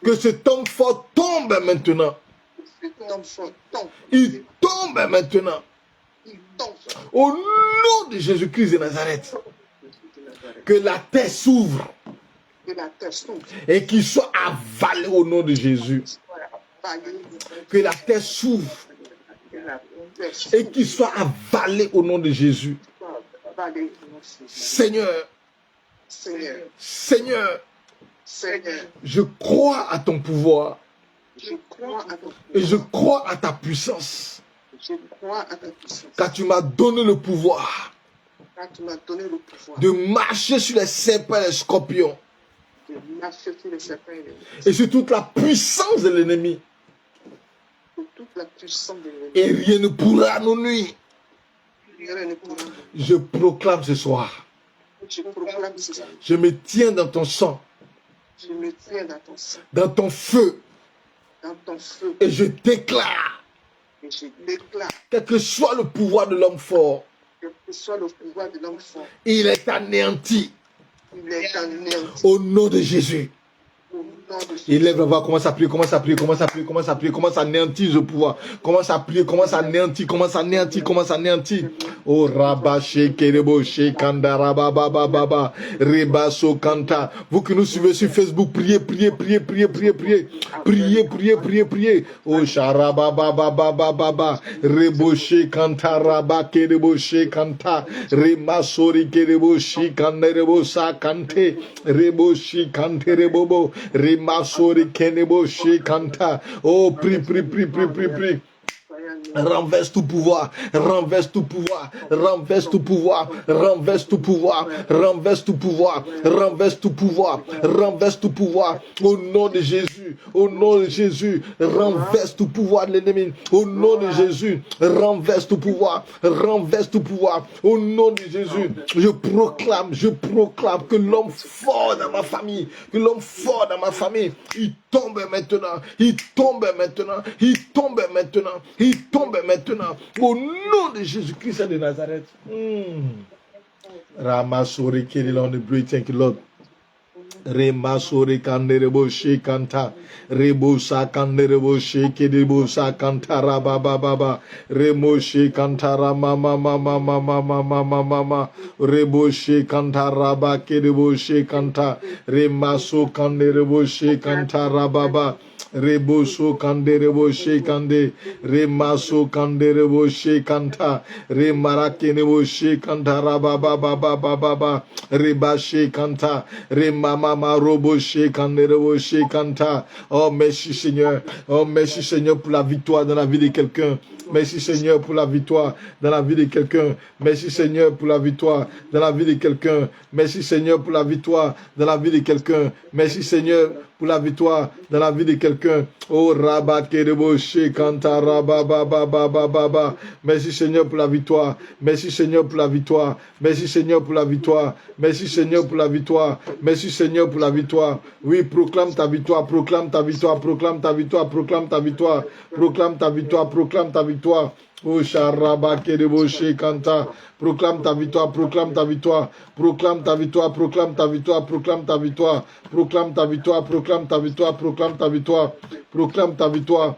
que cet homme fort tombe maintenant. Il tombe maintenant. Au nom de Jésus-Christ de Nazareth, que la terre s'ouvre et qu'il soit avalé au nom de Jésus. Que la terre s'ouvre et qu'il soit avalé au nom de Jésus. Seigneur, je crois à ton pouvoir et je crois à ta puissance. Car tu m'as donné le pouvoir de marcher sur les serpents et les scorpions et sur toute la puissance de l'ennemi. Et rien ne pourra nous nuire. Je proclame ce soir. Je me tiens dans ton sang, dans ton feu. Et je déclare, quel que soit le pouvoir de l'homme fort, il est anéanti. Au nom de Jésus. Il lève la voix, commence à prier, commence à prier, commence à prier, commence à prier, commence à anéantir le pouvoir. Commence à prier, commence à anéantir, commence à anéantir, commence à anéantir. Oh Rabaché, Kereboché, Kanda, Rabababa, Rebaso, Kanta. Vous qui nous suivez sur Facebook, priez, priez, priez, priez, priez, priez. Priez, priez, priez, priez. Oh Sharabababababa, Reboché, Kanta, Rabba, Kereboché, Kanta, Remasori, Kereboché, Kanda, Rebosa, Kante, Reboché, Kante, Rebobo, Remasori, Keneboché, Kanta. Oh, prie, prie, prie, prie, prie, prie. Renverse tout pouvoir, renverse tout pouvoir, renverse tout pouvoir, renverse tout pouvoir, renverse tout pouvoir, renverse tout pouvoir, renverse tout pouvoir, au nom de Jésus, au nom de Jésus, renverse tout pouvoir de l'ennemi, au nom de Jésus, renverse tout pouvoir, renverse tout pouvoir, au nom de Jésus, je proclame que l'homme fort dans ma famille, que l'homme fort dans ma famille, il tombe maintenant, il tombe maintenant, il tombe maintenant, il tombe maintenant, au nom de Jésus-Christ de Nazareth. Ramasori Kirila on the bridge, thank you Lord. Remasori Kanderebo Shekanta, Rebosa Kanderebo Shekedebo Sakanta Rababa, Remoshe Kantara Mama Mama Mama Mama Mama, Reboshe Kantara Bakedebo Shekanta, Remaso Kanderebo Shekanta Rababa. Reboso kande reboshe kande. Remaso kande reboshe kanta. Remarake neboshe kanta rababa baba baba. Rebashe kanta. Remama roboshe kande reboshe kanta. Oh merci Seigneur. Oh merci Seigneur pour la victoire dans la vie de quelqu'un. Merci Seigneur pour la victoire dans la vie de quelqu'un. Merci Seigneur pour la victoire dans la vie de quelqu'un. Merci Seigneur pour la victoire dans la vie de quelqu'un. Merci Seigneur pour la victoire dans la vie de quelqu'un. Oh Rabat Kerebo Shekanta Rababa Baba Baba. Merci Seigneur pour la victoire. Merci Seigneur pour la victoire. Merci Seigneur pour la victoire. Merci Seigneur pour la victoire. Merci Seigneur pour la victoire. Oui, proclame ta victoire, proclame ta victoire, proclame ta victoire, proclame ta victoire, proclame ta victoire, proclame ta victoire. Oh Sharaba Kerebo Shekanta. Proclame ta victoire, proclame ta victoire, proclame ta victoire, proclame ta victoire, proclame ta victoire, proclame ta victoire, proclame ta victoire, proclame ta victoire, proclame ta victoire.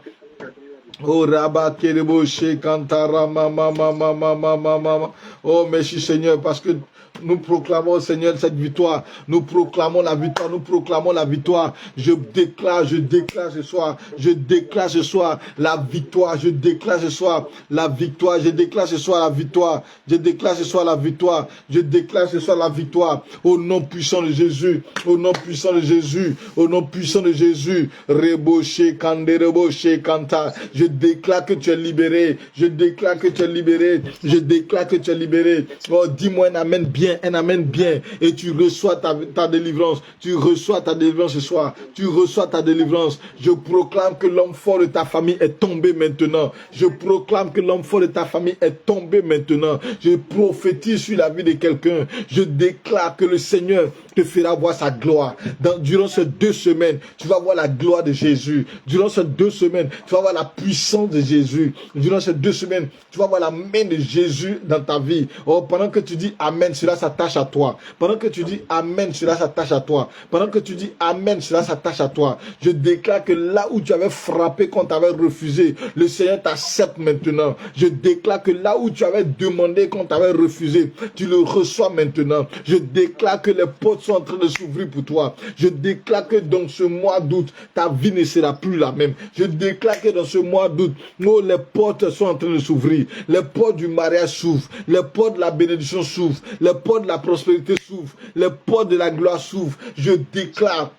Oh Rabba Kerebo Shekanta Rama Mama Mama Mama. Oh merci Seigneur parce que nous proclamons, Seigneur, cette victoire. Nous proclamons la victoire. Nous proclamons la victoire. Je déclare ce soir. Je déclare ce soir la victoire. Je déclare ce soir la victoire. Je déclare ce soir la victoire. Je déclare ce soir la victoire. Je déclare ce soir la victoire. Au nom puissant de Jésus. Au nom puissant de Jésus. Au nom puissant de Jésus. Reboché, Kande, Reboché, Kanta. Je déclare que tu es libéré. Je déclare que tu es libéré. Je déclare que tu es libéré. Oh, dis-moi un amen bien. Un amen bien, et tu reçois ta délivrance. Tu reçois ta délivrance ce soir. Tu reçois ta délivrance. Je proclame que l'homme fort de ta famille est tombé maintenant. Je proclame que l'homme fort de ta famille est tombé maintenant. Je prophétise sur la vie de quelqu'un. Je déclare que le Seigneur te fera voir sa gloire. Durant ces 2 semaines, tu vas voir la gloire de Jésus. Durant ces 2 semaines, tu vas voir la puissance de Jésus. Durant ces 2 semaines, tu vas voir la main de Jésus dans ta vie. Oh, pendant que tu dis Amen, cela s'attache à toi. Pendant que tu dis Amen, cela s'attache à toi. Pendant que tu dis Amen, cela s'attache à toi. Je déclare que là où tu avais frappé, quand tu avais refusé, le Seigneur t'accepte maintenant. Je déclare que là où tu avais demandé, quand tu avais refusé, tu le reçois maintenant. Je déclare que les portes sont en train de s'ouvrir pour toi. Je déclare que dans ce mois d'août, ta vie ne sera plus la même. Je déclare que dans ce mois d'août, les portes sont en train de s'ouvrir. Les portes du mariage s'ouvrent. Les portes de la bénédiction s'ouvrent. Les portes de la prospérité s'ouvrent. Les portes de la gloire s'ouvrent. Je déclare.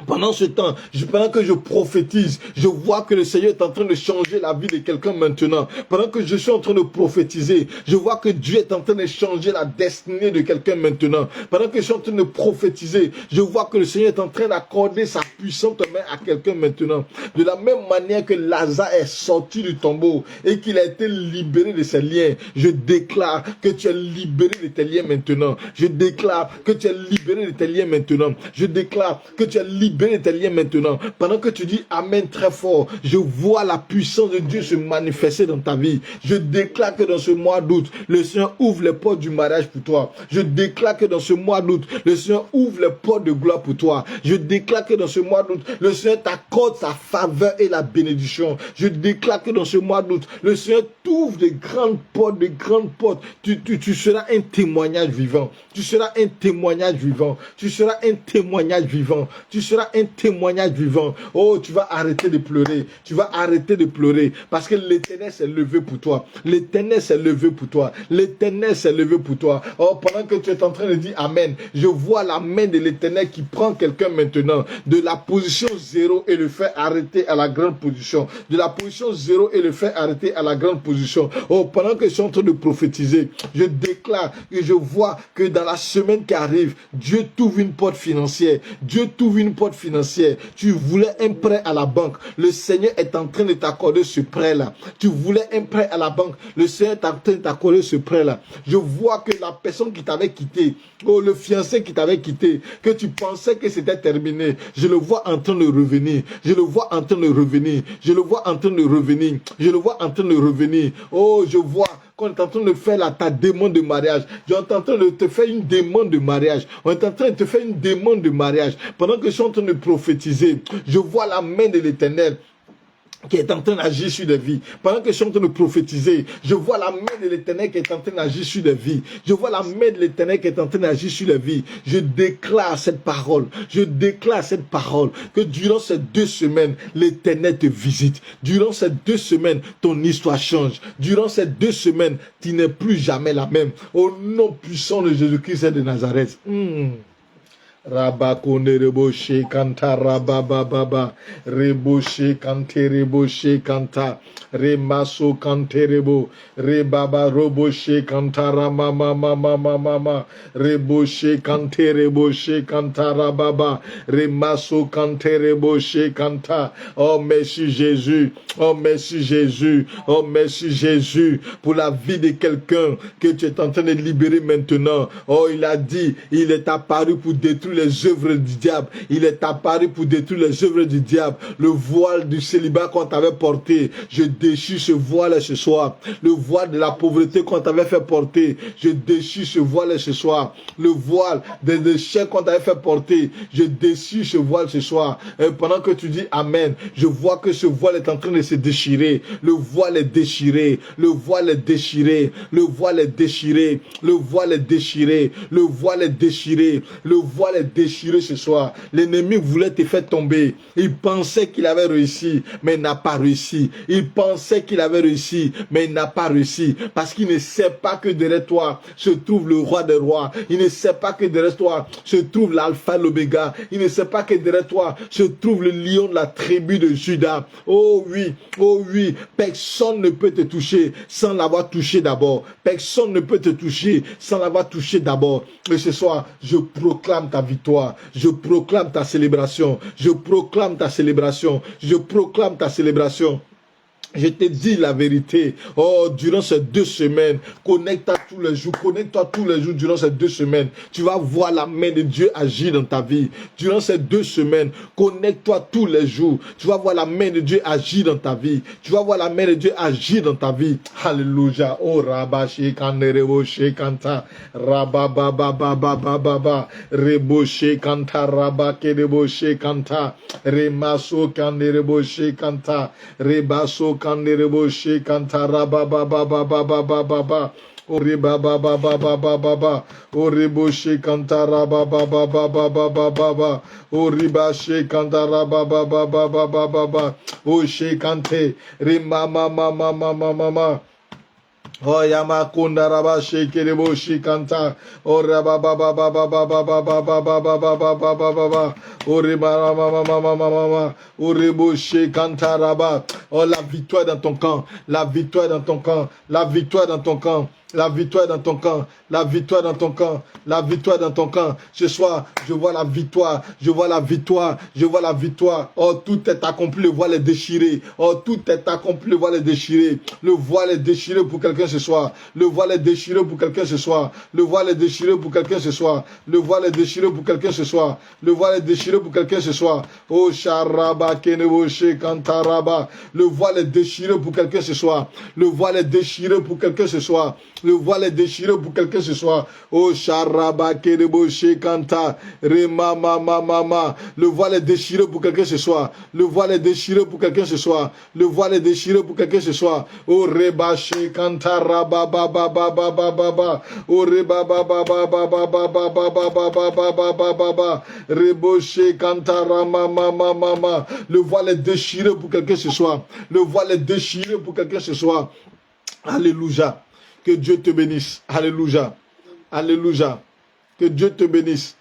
Pendant ce temps, pendant que je prophétise, je vois que le Seigneur est en train de changer la vie de quelqu'un maintenant. Pendant que je suis en train de prophétiser, je vois que Dieu est en train de changer la destinée de quelqu'un maintenant. Pendant que je suis en train de prophétiser, je vois que le Seigneur est en train d'accorder sa puissante main à quelqu'un maintenant. De la même manière que Lazare est sorti du tombeau et qu'il a été libéré de ses liens, je déclare que tu es libéré de tes liens maintenant. Je déclare que tu es libéré de tes liens maintenant. Je déclare que tu es libéré tes liens maintenant. Pendant que tu dis Amen très fort, je vois la puissance de Dieu se manifester dans ta vie. Je déclare que dans ce mois d'août, le Seigneur ouvre les portes du mariage pour toi. Je déclare que dans ce mois d'août, le Seigneur ouvre les portes de gloire pour toi. Je déclare que dans ce mois d'août, le Seigneur t'accorde sa faveur et la bénédiction. Je déclare que dans ce mois d'août, le Seigneur t'ouvre de grandes portes, de grandes portes. Tu seras un témoignage vivant. Tu seras un témoignage vivant. Tu seras un témoignage vivant. Tu seras un témoignage vivant. Oh, tu vas arrêter de pleurer. Tu vas arrêter de pleurer parce que l'Éternel s'est levé pour toi. L'Éternel s'est levé pour toi. L'Éternel s'est levé pour toi. Oh, pendant que tu es en train de dire Amen, je vois la main de l'Éternel qui prend quelqu'un maintenant de la position 0 et le fait arrêter à la grande position. De la position 0 et le fait arrêter à la grande position. Oh, pendant que je suis en train de prophétiser, je déclare que je vois que dans la semaine qui arrive, Dieu t'ouvre une porte financière. Dieu t'ouvre une porte financière. Tu voulais un prêt à la banque. Le Seigneur est en train de t'accorder ce prêt-là. Tu voulais un prêt à la banque. Le Seigneur est en train de t'accorder ce prêt-là. Je vois que la personne qui t'avait quitté, oh, le fiancé qui t'avait quitté, que tu pensais que c'était terminé, je le vois en train de revenir. Je le vois en train de revenir. Je le vois en train de revenir. Je le vois en train de revenir. Oh, je vois qu'on est en train de faire ta demande de mariage. On est en train de te faire une demande de mariage. On est en train de te faire une demande de mariage. Pendant que je suis en train de prophétiser, je vois la main de l'Éternel qui est en train d'agir sur des vies. Pendant que je suis en train de prophétiser, je vois la main de l'Éternel qui est en train d'agir sur des vies. Je vois la main de l'Éternel qui est en train d'agir sur les vies. Je déclare cette parole. Je déclare cette parole que durant ces 2 semaines, l'Éternel te visite. Durant ces 2 semaines, ton histoire change. Durant ces 2 semaines, tu n'es plus jamais la même. Au nom puissant de Jésus-Christ de Nazareth. Rabakone reboshe kanta rabababa reboshe kante reboshe kanta remaso kante rebo rebaba roboshe kanta ramama mama mama reboshe kante reboshe kanta rababa remaso kante reboshe kanta. Oh merci Jésus, oh merci Jésus, oh merci Jésus pour la vie de quelqu'un que tu es en train de libérer maintenant. Oh il a dit, il est apparu pour détruire les œuvres du diable. Il est apparu pour détruire les œuvres du diable. Le voile du célibat qu'on t'avait porté, je déchire ce voile ce soir. Le voile de la pauvreté qu'on t'avait fait porter, je déchire ce voile ce soir. Le voile des déchets qu'on t'avait fait porter, je déchire ce voile ce soir. Et pendant que tu dis Amen, je vois que ce voile est en train de se déchirer. Le voile est déchiré. Le voile est déchiré. Le voile est déchiré. Le voile est déchiré. Le voile est déchiré. Le voile est déchiré ce soir. L'ennemi voulait te faire tomber. Il pensait qu'il avait réussi, mais il n'a pas réussi. Il pensait qu'il avait réussi, mais il n'a pas réussi. Parce qu'il ne sait pas que derrière toi se trouve le roi des rois. Il ne sait pas que derrière toi se trouve l'alpha et l'oméga. Il ne sait pas que derrière toi se trouve le lion de la tribu de Juda. Oh oui, personne ne peut te toucher sans l'avoir touché d'abord. Personne ne peut te toucher sans l'avoir touché d'abord. Et ce soir, je proclame ta victoire. Je proclame ta célébration. Je proclame ta célébration. Je proclame ta célébration. Je te dis la vérité. Oh, durant ces 2 semaines, connecte-toi tous les jours. Connecte-toi tous les jours durant ces 2 semaines. Tu vas voir la main de Dieu agir dans ta vie. Durant ces 2 semaines, connecte-toi tous les jours. Tu vas voir la main de Dieu agir dans ta vie. Tu vas voir la main de Dieu agir dans ta vie. Alléluia. Oh, Rabashi Kandereboshe Kanta. Rabababababababa. Reboshe Kanta. Rabakereboshe Kanta. Remaso Kandereboshe Kanta. Rebaso Kandereboshe Kanta Rabababababababa. Ori baba baba baba baba. Ori boshe kantara baba baba baba baba. Ori bashe kantara baba baba baba baba. Oshe kante. Rima mama mama mama. Oh yama kunda raba shekerebo shikanta. Oh raba baba baba baba baba baba baba baba baba. Ori mama mama mama mama. Ori boshe kanta raba. Oh la victoire dans ton camp. La victoire dans ton camp. La victoire dans ton camp. La victoire dans ton camp, la victoire dans ton camp, la victoire dans ton camp. Ce soir, je vois la victoire, je vois la victoire, je vois la victoire. Oh, tout est accompli, le voile est déchiré. Oh, tout est accompli, le voile est déchiré. Le voile est déchiré pour quelqu'un ce soir. Le voile est déchiré pour quelqu'un ce soir. Le voile est déchiré pour quelqu'un ce soir. Le voile est déchiré pour quelqu'un ce soir. Le voile est déchiré pour quelqu'un ce soir. Oh, Sharaba Keneboshe Kantaraba. Le voile est déchiré pour quelqu'un ce soir. Le voile est déchiré pour quelqu'un ce soir. Le voile est déchiré pour quelqu'un ce soir. Oh, Sharaba Kereboshe Kanta. Rema Mama Mama. Le voile est déchiré pour quelqu'un ce soir. Le voile est déchiré pour quelqu'un ce soir. Le voile est déchiré pour quelqu'un ce soir. Oh, Rebache Kanta Raba Baba Baba Baba. Oh, Reba Baba Baba Baba Baba Baba Baba. Reboshe Kanta Rama Mama Mama. Le voile est déchiré pour quelqu'un ce soir. Le voile est déchiré pour quelqu'un ce soir. Alléluia. Que Dieu te bénisse. Alléluia. Alléluia. Que Dieu te bénisse.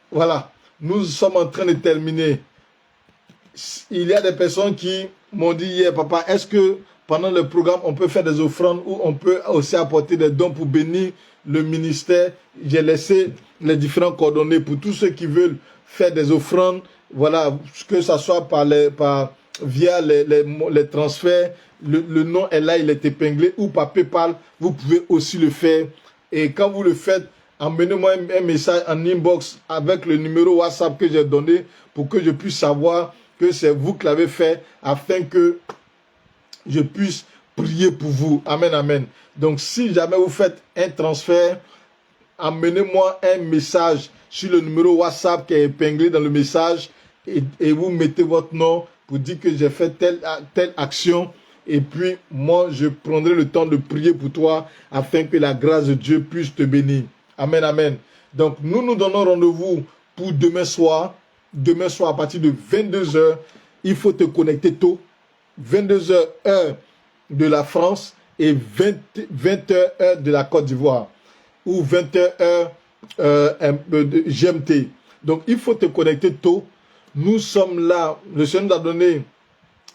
Voilà. Nous sommes en train de terminer. Il y a des personnes qui m'ont dit hier, papa, est-ce que pendant le programme, on peut faire des offrandes ou on peut aussi apporter des dons pour bénir le ministère? J'ai laissé les différents coordonnées pour tous ceux qui veulent faire des offrandes. Voilà, que ce soit via les transferts. Le nom est là, il est épinglé, ou par PayPal, vous pouvez aussi le faire. Et quand vous le faites, emmenez-moi un message en inbox avec le numéro WhatsApp que j'ai donné pour que je puisse savoir que c'est vous qui l'avez fait afin que je puisse prier pour vous. Amen, amen. Donc, si jamais vous faites un transfert, emmenez-moi un message sur le numéro WhatsApp qui est épinglé dans le message et vous mettez votre nom pour dire que j'ai fait telle action. Et puis, moi, je prendrai le temps de prier pour toi afin que la grâce de Dieu puisse te bénir. Amen, amen. Donc, nous nous donnons rendez-vous pour demain soir. Demain soir, à partir de 22h, il faut te connecter tôt. 22h, heure de la France et 20h, heure de la Côte d'Ivoire. Ou 20h, heure de GMT. Donc, il faut te connecter tôt. Nous sommes là. Le Seigneur nous a donné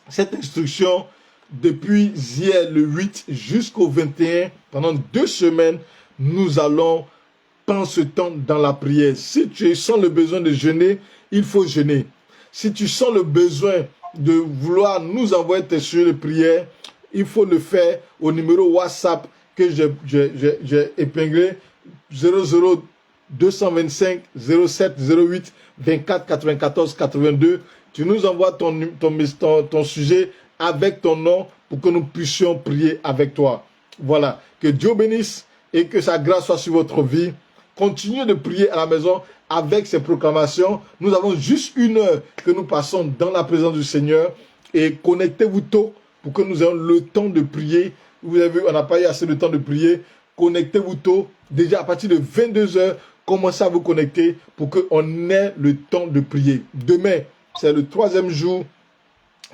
cette instruction depuis hier le 8 jusqu'au 21. Pendant 2 semaines, nous allons prendre ce temps dans la prière. Si tu sens le besoin de jeûner, il faut jeûner. Si tu sens le besoin de vouloir nous envoyer tes sujets de prière, il faut le faire au numéro WhatsApp que j'ai épinglé 00225 07 08 24 94 82. Tu nous envoies ton sujet avec ton nom pour que nous puissions prier avec toi. Voilà. Que Dieu bénisse et que sa grâce soit sur votre vie. Continuez de prier à la maison avec ces proclamations. Nous avons juste 1 heure que nous passons dans la présence du Seigneur. Et connectez-vous tôt pour que nous ayons le temps de prier. Vous avez vu, on n'a pas eu assez de temps de prier. Connectez-vous tôt. Déjà à partir de 22h, commencez à vous connecter pour qu'on ait le temps de prier. Demain, c'est le 3e jour.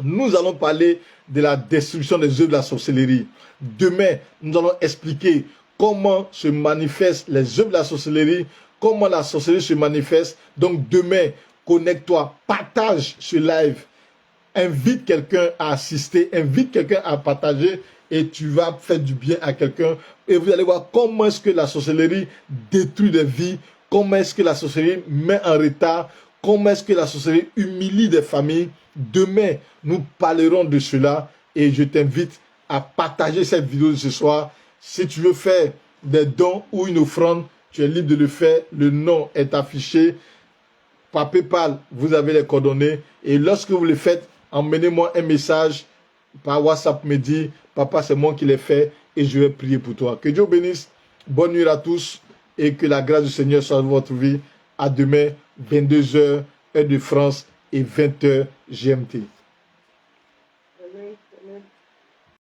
Nous allons parler de la destruction des œuvres de la sorcellerie. Demain, nous allons expliquer comment se manifestent les œuvres de la sorcellerie, comment la sorcellerie se manifeste. Donc demain, connecte-toi, partage ce live, invite quelqu'un à assister, invite quelqu'un à partager et tu vas faire du bien à quelqu'un. Et vous allez voir comment est-ce que la sorcellerie détruit des vies, comment est-ce que la sorcellerie met en retard, comment est-ce que la sorcellerie humilie des familles. Demain, nous parlerons de cela et je t'invite à partager cette vidéo de ce soir. Si tu veux faire des dons ou une offrande, tu es libre de le faire. Le nom est affiché. Par PayPal, vous avez les coordonnées. Et lorsque vous le faites, emmenez-moi un message par WhatsApp, me dit, papa, c'est moi qui l'ai fait et je vais prier pour toi. Que Dieu bénisse. Bonne nuit à tous et que la grâce du Seigneur soit dans votre vie. À demain, 22h, heure de France et 20h GMT.